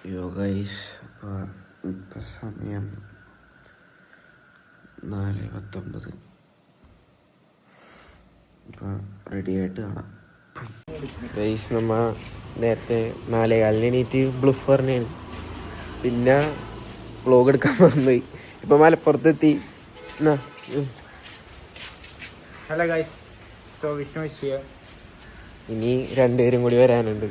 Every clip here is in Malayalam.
ഗൈസ്, അപ്പോൾ ഇപ്പം സമയം 4:19. ഇപ്പോൾ റെഡിയായിട്ട് കാണാം. ഗൈസ്, നമ്മ നേരത്തെ 4:15 എണീറ്റ് ബ്ലുഫ് പറഞ്ഞാണ്, പിന്നെ വ്ലോഗ് എടുക്കാൻ മറന്നുപോയി. ഇപ്പം മലപ്പുറത്തെത്തി. Hello guys, so Vishnu is here. ഇനി 2 പേരും കൂടി വരാനുണ്ട്.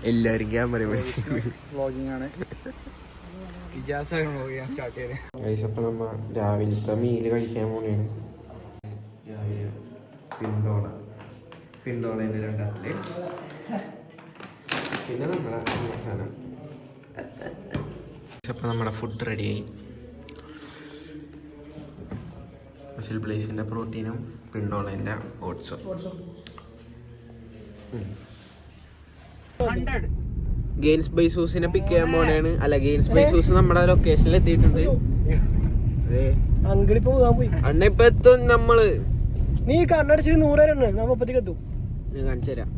എല്ലാവരും ക്യാമറ വ്ലോഗിങ് ആണ്. സ്റ്റാർട്ട് ചെയ്തത്. അപ്പം നമ്മ രാവിലത്തെ മീല് കഴിക്കാൻ പോണെയാണ്. രാവിലെ പിന്തോളേൻ്റെ 2 അത്ലറ്റ്സ്, പിന്നെ നമ്മുടെ സാധനം. അപ്പം നമ്മുടെ ഫുഡ് റെഡിയായി. മസിൽ ബ്ലേസിൻ്റെ പ്രോട്ടീനും പിന്തോളേൻ്റെ ഓട്സും. ഗെയിൻസ് ബൈ സൂസിനെ പിക്ക് ചെയ്യാൻ പോണേണ്. അല്ല, ഗെയിൻസ് ബൈ സൂസ് നമ്മുടെ ലൊക്കേഷനിൽ എത്തിയിട്ടുണ്ട്. അണ്ണ ഇപ്പൊ എത്തും. നമ്മള് നീ കണ്ണടച്ചിട്ട് 100 നമ്മ ഇപ്പത്തേക്ക് എത്തും. ഞാൻ കാണിച്ചു തരാം.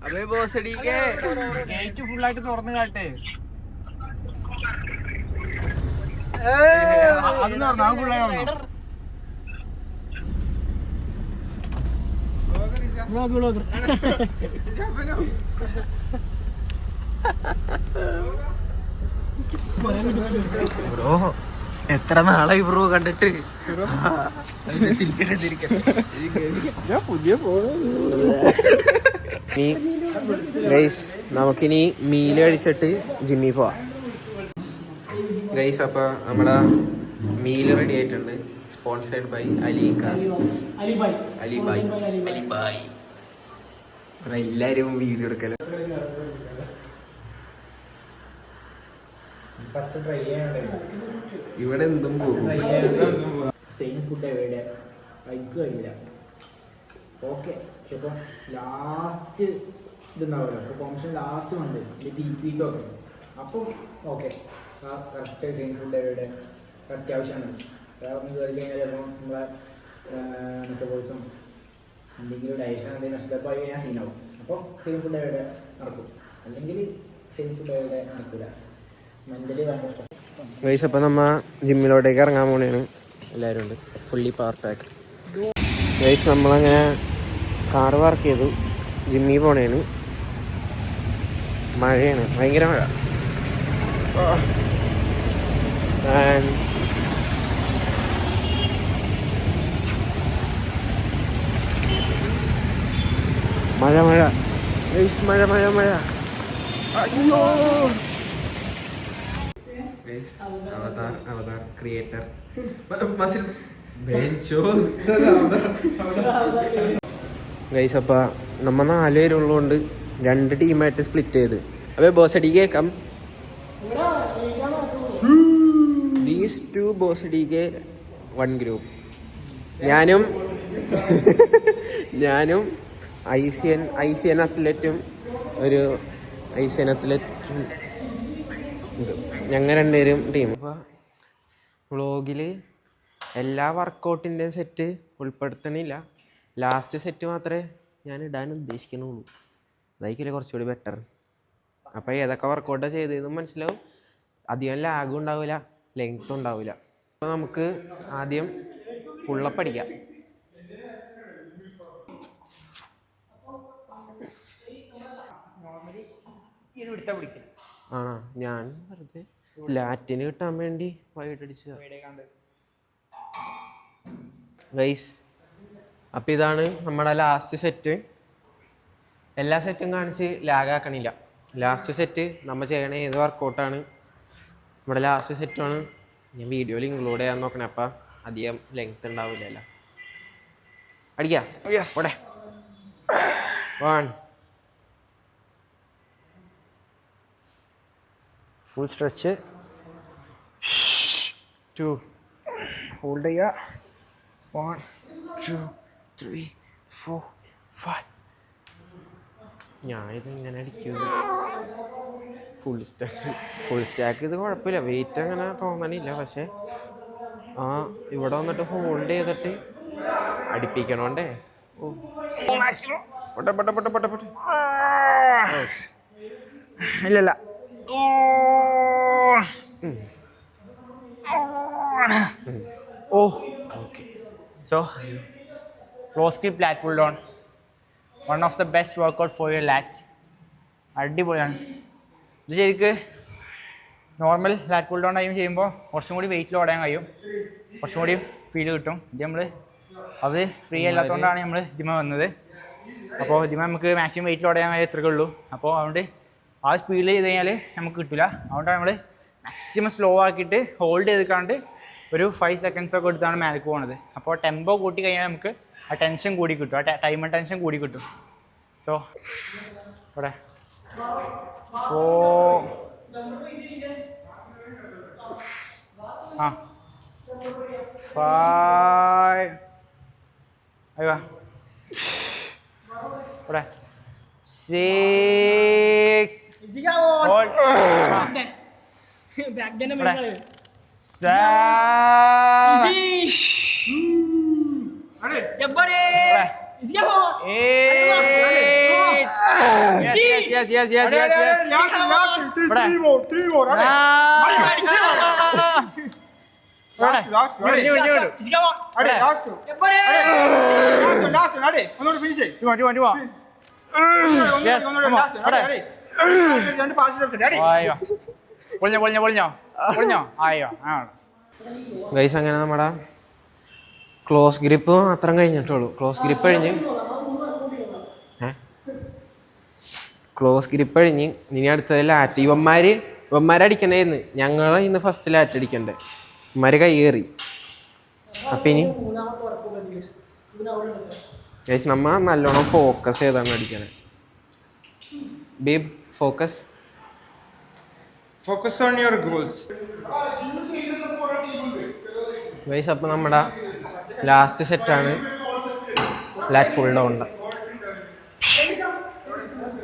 അതെ ബോസ്, ഗേറ്റ് ഫുള്ളായിട്ട് തുറന്നു കാട്ടെ. ബ്രോ, എത്ര നാളായി ബ്രോ കണ്ടിട്ട്. നമുക്കിനി മീല് കഴിച്ചിട്ട് ജിമ്മിൽ പോവാം. ഗൈസ്, അപ്പൊ നമ്മുടെ മീല് റെഡി ആയിട്ടുണ്ട്. Sponsored by Alibai. എല്ലാരും വീഡിയോ എടുക്കല്. ഇവിടെ എന്തും പോകും. സെയിം ഫുഡ് എവിടെ കഴിക്കുക കഴിയില്ല. ഓക്കെ, പക്ഷെ ഇപ്പം ലാസ്റ്റ് ഇതുണ്ടാവുമല്ലോ, പെർഫോമൻസ് ലാസ്റ്റ് മന്ത് വീക്കൊക്കെ, അപ്പം ഓക്കെ കറക്റ്റ് സെയിം ഫുഡ് എവിടെ അത്യാവശ്യമാണ്. ഒന്ന് കയറി കഴിഞ്ഞാൽ ചിലപ്പോൾ നമ്മളെ മെറ്റബോളിസം എന്തെങ്കിലും ഡയഷൻ എന്തെങ്കിലും സ്റ്റെപ്പ് ആയി കഴിഞ്ഞാൽ സീനാവും. അപ്പോൾ സെയിം ഫുഡ് എവിടെ നടക്കും, അല്ലെങ്കിൽ സെയിം ഫുഡ് എവിടെ നടക്കില്ല. മെൻ്റലി ഭയങ്കര സ്ട്രെസ്. ഗൈസ്, അപ്പം നമ്മ ജിമ്മിലോട്ടേക്ക് ഇറങ്ങാൻ പോണെയാണ്. എല്ലാവരും ഉണ്ട്, ഫുള്ളി പവർ പാക്ക്. ഗൈസ്, നമ്മളങ്ങനെ കാറ് പാർക്ക് ചെയ്തു, ജിമ്മിൽ പോണേണ്. മഴയാണ്, ഭയങ്കര മഴ. മഴ ഗൈസ്, മഴ. അയ്യോ, അവതാർ ക്രിയേറ്റർ മസിൽ ഗൈസ്. അപ്പൊ നമ്മ 4 പേരുള്ളതുകൊണ്ട് 2 ടീമായിട്ട് സ്പ്ലിറ്റ് ചെയ്ത്. അപ്പൊ ബോസ് അടി കേക്കാം. ദീസ് 2 ബോസ് അടിക്ക് 1 ഗ്രൂപ്പ്. ഞാനും ഐസിയൻ അത്ലറ്റും ഒരു ഐസിയൻ അത്ലറ്റും ഞങ്ങൾ 2 പേരും ടീം. അപ്പോൾ വ്ളോഗിൽ എല്ലാ വർക്കൗട്ടിൻ്റെയും സെറ്റ് ഉൾപ്പെടുത്തണില്ല. ലാസ്റ്റ് സെറ്റ് മാത്രമേ ഞാൻ ഇടാൻ ഉദ്ദേശിക്കുന്നുള്ളൂ. അതായിരിക്കില്ല കുറച്ചുകൂടി ബെറ്റർ. അപ്പോൾ ഏതൊക്കെ വർക്കൗട്ടാണ് ചെയ്തതെന്നും മനസ്സിലാവും. അധികം ലാഗും ഉണ്ടാവില്ല, ലെങ്ത്തും ഉണ്ടാവില്ല. അപ്പോൾ നമുക്ക് ആദ്യം പുള്ളപ്പ് അടിക്കാം. ആണോ, ഞാൻ വെറുതെ ലാറ്റിന് കിട്ടാൻ വേണ്ടി വൈകിട്ടടിച്ച ഗൈസ്. അപ്പം ഇതാണ് നമ്മുടെ ലാസ്റ്റ് സെറ്റ്. എല്ലാ സെറ്റും കാണിച്ച് ലാഗാക്കണില്ല. ലാസ്റ്റ് സെറ്റ് നമ്മൾ ചെയ്യണ ഏത് വർക്കൗട്ടാണ് നമ്മുടെ ലാസ്റ്റ് സെറ്റാണ്. ഞാൻ വീഡിയോയിൽ ഇൻക്ലൂഡ് ചെയ്യാൻ നോക്കണേ, അപ്പം അധികം ലെങ്ത് ഉണ്ടാവില്ലല്ലോ. അടിക്കാം. ഓടെ 1 ഫുൾ സ്ട്രെച്ച്, 2 ഹോൾഡ് ചെയ്യുക, 1 2 3 4 5. ഞാനിത് ഇങ്ങനെ അടിക്കുന്നത് ഫുൾ സ്റ്റാക്ക് ഇത് കുഴപ്പമില്ല, വെയിറ്റ് അങ്ങനെ തോന്നണില്ല. പക്ഷേ ആ ഇവിടെ വന്നിട്ട് ഹോൾഡ് ചെയ്തിട്ട് അടിപ്പിക്കണോണ്ടേ. ഓ പൊട്ടെ പൊട്ടെ പൊട്ടെ പൊട്ടെ പൊട്ടെ. ഇല്ലല്ല. Oh okay. So close grip lat pull down, one of the best workout for your lats. അടിപൊളിയാണ് ഇത്. ശരിക്ക് normal lat pull down time ചെയ്യുമ്പോൾ കുറച്ചും കൂടി വെയിറ്റ് ലോഡ് ചെയ്യാൻ കഴിയും, കുറച്ചും കൂടി ഫീൽ കിട്ടും. ഇത് നമ്മൾ അത് ഫ്രീ അല്ലാത്തതുകൊണ്ടാണ് നമ്മൾ ഇതിമ വന്നത്. അപ്പോൾ ഇതിമ നമുക്ക് മാക്സിമം വെയിറ്റ് ലോഡ് ചെയ്യാൻ കഴിയും, ഇത്രയേ ഉള്ളൂ. അപ്പോൾ അതുകൊണ്ട് ആ സ്പീഡിൽ ചെയ്ത് കഴിഞ്ഞാൽ നമുക്ക് കിട്ടില്ല. അതുകൊണ്ടാണ് നമ്മൾ മാക്സിമം സ്ലോ ആക്കിയിട്ട് ഹോൾഡ് ചെയ്തിക്കാണ്ട് ഒരു 5 seconds ഒക്കെ എടുത്താണ് മേലേക്ക് പോകുന്നത്. അപ്പോൾ ടെമ്പോ കൂട്ടി കഴിഞ്ഞാൽ നമുക്ക് ആ ടെൻഷൻ കൂടി കിട്ടും, ആ ടൈം ടെൻഷൻ കൂടി കിട്ടും. സോ ഇവിടെ 4 5 അയ്യോ ഇവിടെ 6 ഗൈസ് അങ്ങനെ നമ്മുടെ ക്ലോസ് ഗ്രിപ്പ് മാത്രം കഴിഞ്ഞിട്ടുള്ളൂ. ക്ലോസ് ഗ്രിപ്പ് കഴിഞ്ഞ് ഇനി അടുത്തത് ലാറ്റ്. ഇവന്മാരടിക്കണ്ടായിരുന്നു, ഞങ്ങൾ ഇന്ന് ഫസ്റ്റ് ലാറ്റ് അടിക്കണ്ടേ. ഇവന്മാർ കൈ കയറി. അപ്പം ഇനി ഗൈസ് നമ്മ നല്ലോണം ഫോക്കസ് ചെയ്താണ് അടിക്കണേ. ബീബ് focus on your goals. Guys അപ്പം നമ്മുടെ ലാസ്റ്റ് സെറ്റാണ് ലാറ്റ് പുൾ ഡൗൺ.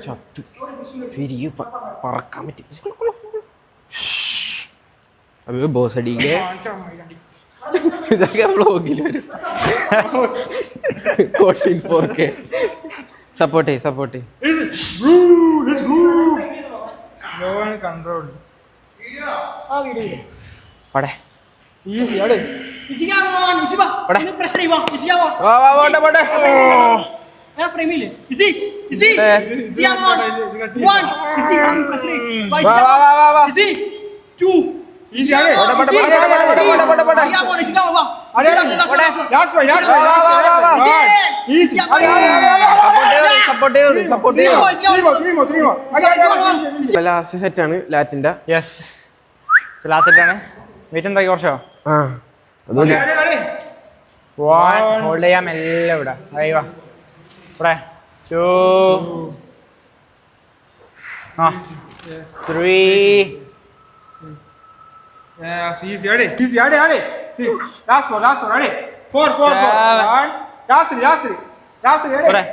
ചത്ത് പിരിയു പറക്കാൻ പറ്റും. അപ്പൊ ബോസ് അടിക്കേ ഇതൊക്കെ ബ്ലോഗിൽ വരും. സപ്പോർട്ട് പടേ ലാസ്റ്റ് സെറ്റാണ് ലാറ്റിന്റെ. യെസ് ലാസ്റ്റ് സെറ്റാണ്. വെയിറ്റ് എന്താക്കി കുറച്ചോ? ഹോൾഡ് ചെയ്യാം എല്ലാം ഇവിടെ. അയ്യോ ഇവിടെ 2 3 Easy, ready. 6. Last one, ready. 4. 1. Last three, ready. ഇവിടെ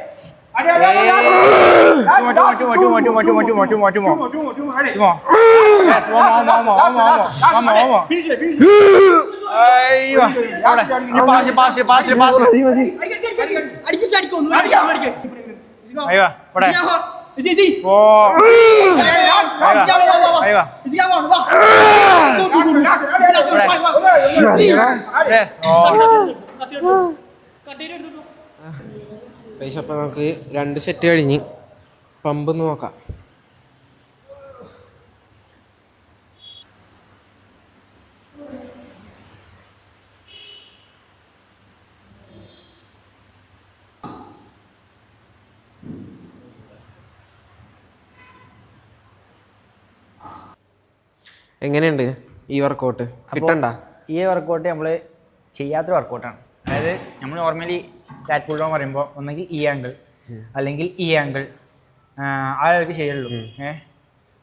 Finish it. പൈസ അപ്പം നമുക്ക് 2 സെറ്റ് കഴിഞ്ഞ് പമ്പ് നോക്കാം. എങ്ങനെയുണ്ട് ഈ വർക്കൗട്ട്? കിട്ടണ്ട? ഈ വർക്കൗട്ട് നമ്മൾ ചെയ്യാത്തൊരു വർക്കൗട്ടാണ്. അതായത് നമ്മൾ നോർമലി ലാറ്റ് പുൾ ഡൗൺ പറയുമ്പോൾ ഒന്നെങ്കിൽ ഈ ആംഗിൾ അല്ലെങ്കിൽ ഈ ആംഗിൾ ആളുകൾക്ക് ചെയ്യുള്ളൂ.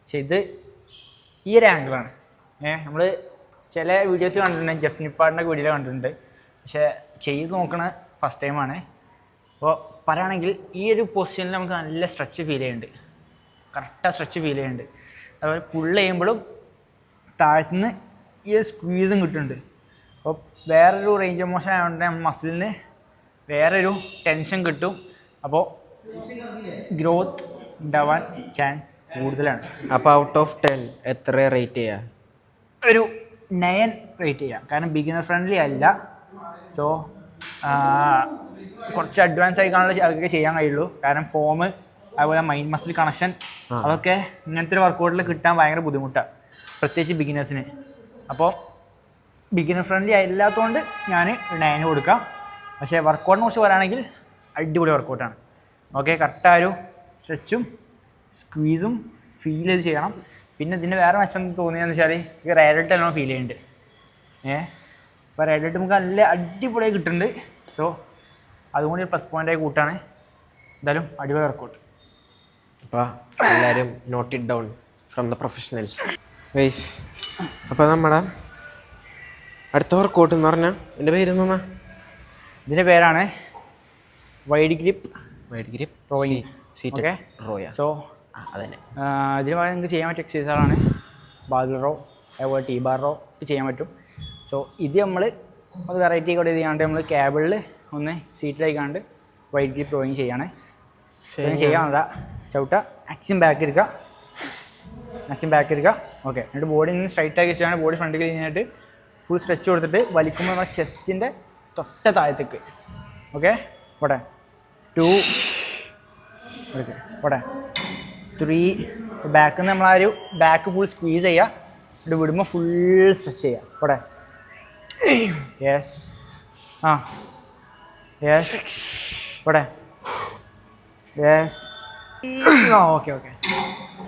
പക്ഷെ ഇത് ഈ ഒരു ആംഗിളാണ്. നമ്മൾ ചില വീഡിയോസ് കണ്ടിട്ടുണ്ട്, ജെഫ് നിപ്പാടിൻ്റെ വീഡിയോ കണ്ടിട്ടുണ്ട്, പക്ഷെ ചെയ്ത് നോക്കണ ഫസ്റ്റ് ടൈമാണ്. അപ്പോൾ പറയുകയാണെങ്കിൽ ഈ ഒരു പൊസിഷനിൽ നമുക്ക് നല്ല സ്ട്രെച്ച് ഫീൽ ചെയ്യുന്നുണ്ട്, കറക്റ്റാக സ്ട്രെച്ച് ഫീൽ ചെയ്യുന്നുണ്ട്. അതുപോലെ പുള്ള് ചെയ്യുമ്പോഴും താഴത്തുനിന്ന് ഈ സ്ക്വീസും കിട്ടുന്നുണ്ട്. അപ്പോൾ വേറൊരു റേഞ്ച് ഓഫ് മോഷൻ ആയതുകൊണ്ട് മസിലിന് വേറൊരു ടെൻഷൻ കിട്ടും. അപ്പോൾ ഗ്രോത്ത് ഉണ്ടാവാൻ ചാൻസ് കൂടുതലാണ്. അപ്പോൾ ഔട്ട് ഓഫ് 10 എത്ര റേറ്റ് ചെയ്യാം? ഒരു 9 റേറ്റ് ചെയ്യാം. കാരണം ബിഗിനർ ഫ്രണ്ട്ലി അല്ല. സോ കുറച്ച് അഡ്വാൻസ് ആയി കാണാനുള്ള അതൊക്കെ ചെയ്യാൻ കഴിയുള്ളൂ. കാരണം ഫോം അതുപോലെ മൈൻഡ് മസിൽ കണക്ഷൻ അതൊക്കെ ഇങ്ങനത്തെ ഒരു വർക്കൗട്ടിൽ കിട്ടാൻ ഭയങ്കര ബുദ്ധിമുട്ടാണ്, പ്രത്യേകിച്ച് ബിഗിനേഴ്സിന്. അപ്പോൾ ബിഗിനർ ഫ്രണ്ട്ലി അല്ലാത്തതുകൊണ്ട് ഞാൻ 9 കൊടുക്കാം. പക്ഷേ വർക്കൗട്ടിനെ കുറിച്ച് പറയുകയാണെങ്കിൽ അടിപൊളി വർക്കൗട്ടാണ്. ഓക്കെ, കറക്റ്റായ ഒരു സ്ട്രെച്ചും സ്ക്വീസും ഫീൽ ചെയ്ത് ചെയ്യണം. പിന്നെ ഇതിൻ്റെ വേറെ മെച്ചം തോന്നിയെന്ന് വെച്ചാൽ ഈ റേഡൽട്ട് എല്ലാം ഫീൽ ചെയ്യുന്നുണ്ട്. അപ്പോൾ റേഡൽട്ട് നമുക്ക് നല്ല അടിപൊളിയായി കിട്ടുന്നുണ്ട്. സോ അതുകൊണ്ട് പ്ലസ് പോയിൻ്റായി കൂട്ടാണ്. എന്തായാലും അടിപൊളി വർക്കൗട്ട്. അപ്പോൾ എല്ലാവരും note it down from the professionals guys. അപ്പോൾ നമ്മുടെ അടുത്ത വർക്കൗട്ട് എന്ന് പറഞ്ഞാൽ എൻ്റെ പേര് എന്താ? ഇതിൻ്റെ പേരാണ് wide grip Roing. Okay, റോയ. So അതന്നെ ഇതിന് പറയുന്നത് നിങ്ങൾക്ക് ചെയ്യാൻ പറ്റിയ എക്സസൈസുകളാണ് ബാർബിൾ റോ, അതുപോലെ ടീ ബാർ റോ ചെയ്യാൻ പറ്റും. സോ ഇത് നമ്മൾ അത് വെറൈറ്റി കൂടെ ചെയ്യാണ്ട് നമ്മൾ കേബിളിൽ ഒന്ന് സീറ്റിലേക്കാണ്ട് വൈഡ് ഗ്രിപ്പ് റോയിങ് ചെയ്യാണ്. ചെയ്യാനുള്ള ചവിട്ട ആക്സിൻ ബാക്ക് എടുക്കുക. ഓക്കെ, എന്നിട്ട് ബോഡി നിന്ന് സ്ട്രൈറ്റ് ആക്കി വെച്ചാണ് ബോഡി ഫ്രണ്ടിൽ കഴിഞ്ഞിട്ട് ഫുൾ സ്ട്രെച്ച് കൊടുത്തിട്ട് വലിക്കുമ്പോൾ നമ്മുടെ ചെസ്റ്റിൻ്റെ തൊട്ട താഴത്തേക്ക്. ഓക്കെ, പോട്ടെ 2 ഓക്കെ പോട്ടെ 3. ബാക്കിൽ നിന്ന് നമ്മൾ ആ ഒരു ബാക്ക് ഫുൾ സ്ക്വീസ് ചെയ്യുക. എന്നിട്ട് വിടുമ്പോൾ ഫുൾ സ്ട്രെച്ച് ചെയ്യുക. പോട്ടെ യെസ് യെസ് പോട്ടെ യെസ് ഓക്കെ.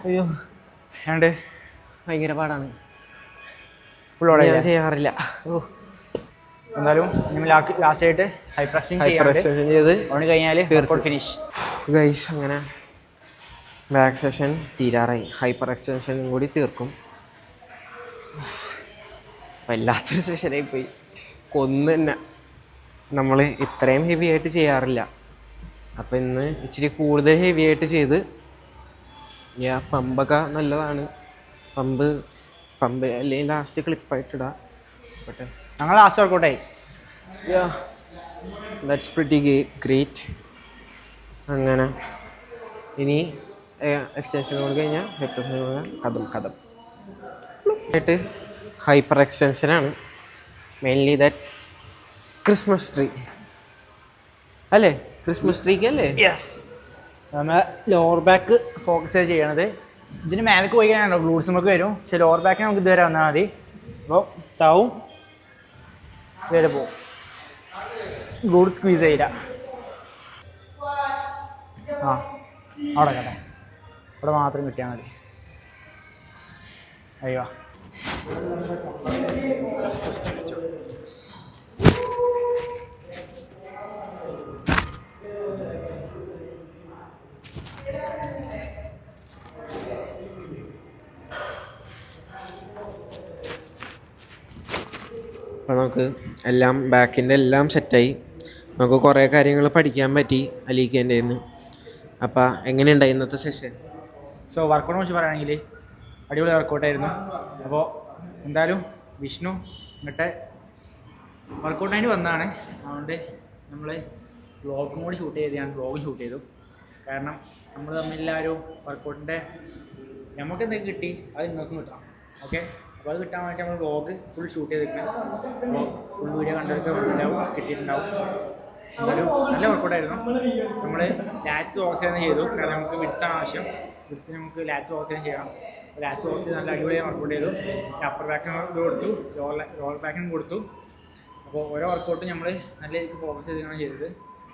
അയ്യോ രണ്ട് ഭയങ്കര പാടാണ്, ഫുൾ ഓടെ ചെയ്യാറില്ല. എന്തായാലും നിങ്ങൾ ലാസ്റ്റായിട്ട് ഹൈ പ്രസ്സിങ് ചെയ്ത് അതുകൊണ്ട് കഴിഞ്ഞാൽ ഫിനിഷ് ഗൈസ്. അങ്ങനെ ബാക്ക് സെഷൻ തീരാറായി, ഹൈപ്പർ എക്സ്റ്റൻഷനും കൂടി തീർക്കും. വല്ലാത്തൊരു സെഷനായി പോയി, കൊന്നു തന്നെ. നമ്മൾ ഇത്രയും ഹെവി ആയിട്ട് ചെയ്യാറില്ല. അപ്പം ഇന്ന് ഇച്ചിരി കൂടുതൽ ഹെവി ആയിട്ട് ചെയ്ത്. പമ്പൊക്കെ നല്ലതാണ്, പമ്പ് അല്ലെങ്കിൽ ലാസ്റ്റ് ക്ലിപ്പായിട്ടിടാം. ബട്ട് ഞങ്ങൾ ലാസ്റ്റ് വർക്കൗട്ടായി. That's pretty great. അങ്ങനെ ഇനി എക്സ്റ്റൻഷൻ കൊണ്ട് കഴിഞ്ഞാൽ ഹൈപ്പർ കഥം ആയിട്ട് ഹൈപ്പർ എക്സ്റ്റൻഷനാണ് മെയിൻലി. ദാറ്റ് ക്രിസ്മസ് ട്രീ അല്ലേ? ക്രിസ്മസ് ട്രീക്ക് അല്ലേ? യെസ്, നമ്മൾ ലോവർ ബാക്ക് ഫോക്കസ് ചെയ്യണത്. ഇതിന് മേലേക്ക് പോയി കഴിഞ്ഞാൽ ഗ്ലൂട്ട്സ് നമുക്ക് വരും. പക്ഷെ ലോവർ ബാക്ക് നമുക്ക് ഇതുവരെ വന്നാൽ മതി. അപ്പോൾ താവും ഇതുവരെ പോവും, ഗ്ലൂട്ട് സ്ക്വീസ് ചെയ്യില്ല. അവിടെ കേട്ടെ, അവിടെ മാത്രം കിട്ടിയാൽ മതി. അയ്യോ അപ്പോൾ നമുക്ക് എല്ലാം ബാക്കിൻ്റെ എല്ലാം സെറ്റായി. നമുക്ക് കുറേ കാര്യങ്ങൾ പഠിക്കാൻ പറ്റി അലീക്കേൻ്റെ നിന്ന്. അപ്പോൾ എങ്ങനെയുണ്ടായി ഇന്നത്തെ സെഷൻ? സോ വർക്കൗട്ടിനെ കുറിച്ച് പറയുകയാണെങ്കിൽ അടിപൊളി വർക്കൗട്ടായിരുന്നു. അപ്പോൾ എന്തായാലും വിഷ്ണു എന്നിട്ട് വർക്കൗട്ടായിട്ട് വന്നതാണ്. അതുകൊണ്ട് നമ്മൾ വ്ളോഗും കൂടി ഷൂട്ട് ചെയ്ത് ഞാൻ വ്ളോഗ് ഷൂട്ട് ചെയ്തു. കാരണം നമ്മൾ തമ്മിലുള്ള ഒരു വർക്കൗട്ടിൻ്റെ നമുക്ക് എന്തെങ്കിലും കിട്ടി അത് നിങ്ങൾക്കും കിട്ടണം. ഓക്കെ, അപ്പോൾ അത് കിട്ടാൻ വേണ്ടി നമ്മൾ വ്ളോഗ് ഫുൾ ഷൂട്ട് ചെയ്തിരിക്കണം. അപ്പോൾ ഫുൾ വീഡിയോ കണ്ടവർക്ക് മനസ്സിലാവും, കിട്ടിയിട്ടുണ്ടാവും. എന്തായാലും നല്ല വർക്കൗട്ടായിരുന്നു. നമ്മൾ ലാറ്റ്സ് ഫോക്കസ് ചെയ്യുന്നത് ചെയ്തു. കാരണം നമുക്ക് വിടുത്താണ് ആവശ്യം. വിടുത്തിന് നമുക്ക് ലാറ്റ്സ് ഫോക്കസ് ചെയ്യാൻ ചെയ്യണം. ലാറ്റ്സ് ഫോക്കസ് ചെയ്ത് നല്ല അടിപൊളിയായി വർക്കൗട്ട് ചെയ്തു. അപ്പർ ബാക്കിനും കൊടുത്തു, ലോവർ ബാക്കിനും കൊടുത്തു. അപ്പോൾ ഓരോ വർക്കൗട്ടും നമ്മൾ നല്ല രീതിക്ക് ഫോക്കസ് ചെയ്താണ് ചെയ്തത്.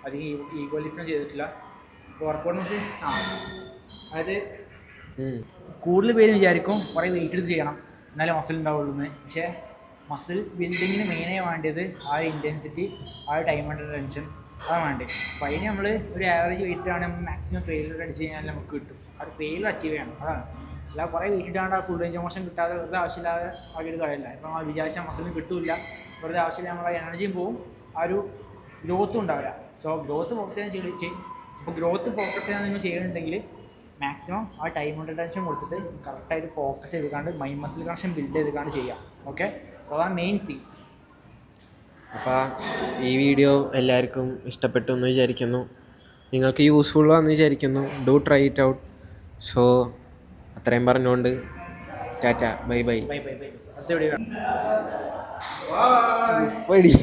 അധികം ഈക്വൽ ലിഫ്റ്റും ചെയ്തിട്ടില്ല. അപ്പോൾ വർക്കൗട്ടിനെ കുറിച്ച് അതായത് കൂടുതൽ പേര് വിചാരിക്കും കുറേ വെയിറ്റ് എടുത്ത് ചെയ്യണം എന്നാലേ മസിൽ ഉണ്ടാവുള്ളൂ എന്ന്. പക്ഷേ മസിൽ ബിൽഡിങ്ങിന് മെയിനായി വേണ്ടത് ആ ഒരു ഇൻറ്റൻസിറ്റി, ആ ഒരു ടൈം ആൻഡ് ടെൻഷൻ, അതാണ് വേണ്ടത്. അപ്പോൾ അതിന് നമ്മൾ ഒരു ആവറേജ് വെയിറ്റ് ആണ് നമ്മൾ മാക്സിമം ഫെയിലർ അടിച്ച് കഴിഞ്ഞാൽ നമുക്ക് കിട്ടും. ആ ഒരു ഫെയിലർ അച്ചീവ് ചെയ്യണം, അതാണ്. അല്ല കുറേ വെയിറ്റ് ഇട്ടാണ്ട് ആ ഫുൾ റേഞ്ച് മോഷൻ കിട്ടാതെ വെറുതെ ആവശ്യമില്ലാതെ ആക്കിയിട്ട് കാര്യമില്ല. ഇപ്പം ആ വിചാരിച്ച മസിലിന് കിട്ടില്ല, വെറുതെ ആവശ്യമില്ല, നമ്മളെ എനർജിയും പോവും, ആ ഒരു ഗ്രോത്തും ഉണ്ടാവില്ല. സോ ഗ്രോത്ത് ഫോക്കസ് ചെയ്യാൻ ചെയ്യും. അപ്പോൾ ഗ്രോത്ത് ഫോക്കസ് ചെയ്യാൻ നിങ്ങൾ ചെയ്യുന്നുണ്ടെങ്കിൽ മാക്സിമം ആ ടൈം കൊണ്ട് ടെൻഷൻ കൊടുത്തിട്ട് കറക്റ്റായിട്ട് ഫോക്കസ് ചെയ്തുകൊണ്ട് മൈൻഡ് മസിൽ കണക്ഷൻ ബിൽഡ് ചെയ്തുകൊണ്ട് ചെയ്യാം. ഓക്കെ, സോ അതാണ് മെയിൻ തിങ്. അപ്പോൾ ഈ വീഡിയോ എല്ലാവർക്കും ഇഷ്ടപ്പെട്ടു എന്ന് വിചാരിക്കുന്നു. നിങ്ങൾക്ക് യൂസ്ഫുൾ ആണെന്ന് വിചാരിക്കുന്നു. Do try it out. So അത്രയും പറഞ്ഞുകൊണ്ട് Tata, bye bye. Bye bye bye. അടുത്ത വീഡിയോ ഫടി